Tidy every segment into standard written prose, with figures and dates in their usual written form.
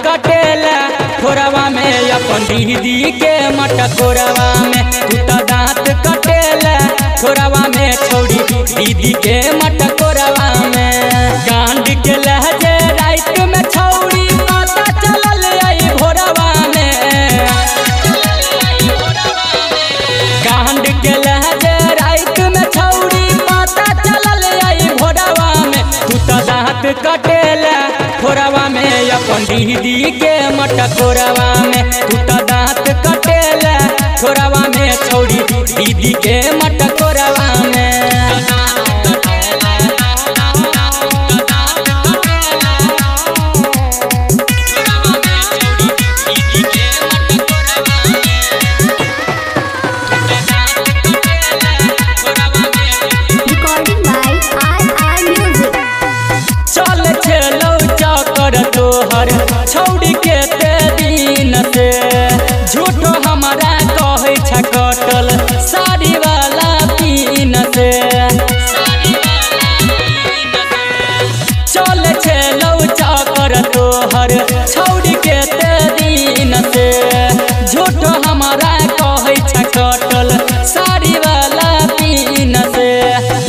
कटेला थोड़ावा में अपन दीदी के मटकोरवा में। तू तो दांत कटेला थोड़ावा में छोड़ी दीदी के मटकोरवा में। गांड के लहजे रात में छौड़ी पता चलल आई भोरवा में। गांड के लहजे रात में छौड़ी पता चलल आई भोरवा में। तू तो दांत कटेला थोड़ावा में अपन दीदी के मटकोरवा में। तू तो दांत कटेला थोड़ावा में छोड़ी दीदी के मटकोरवा में। तोहर छौड़ी के ते दिन से झूठो हमारा कहे छ कटल साड़ी वाला पीन से। चल छेलौ चकर तोहर छौड़ी के ते दिन से झूठो हमारा कहे छ कटल साड़ी वाला पीन से।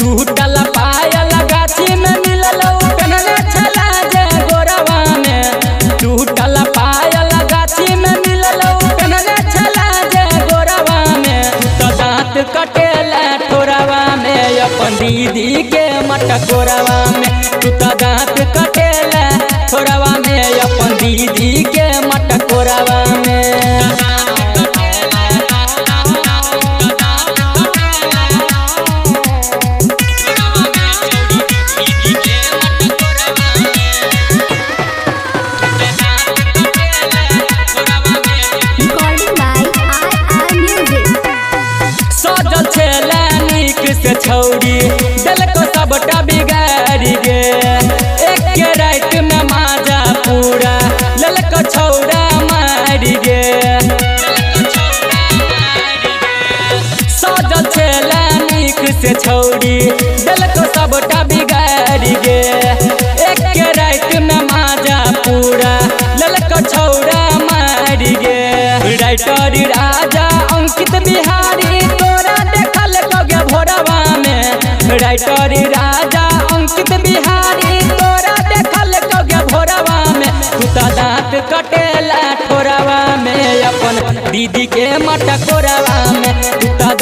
टूटल पायल गाछी में मिललौ कनले छला जे गोरवा में। टूटल पायल गाछी में मिललौ कनले छला जे गोरवा में। तो दांत कटेला थोड़ावा में अपन दीदी के मटकोरवा में। तू तो दांत कटेला थोड़ावा में अपन दीदी के मटकोरवा में। से छौड़ी दिलको सबटा बिगाड़ी गे। एक रात में माजा पूरा ललको छौड़ा मारी गे। सजल छेला नीक से छौड़ी दिलको सबटा बिगाड़ी गे। एक रात में माजा पूरा ललको छौड़ा मारी गे। राइटर राजा अंकित बिहारी तोरा देखल कगे भोरवा में। राइटर राजा अंकित बिहारी तोरा देखल कगे भोरवा में। तू तो दांत कटेला थोड़ावा में अपन दीदी के मटकोरवा में। तू तो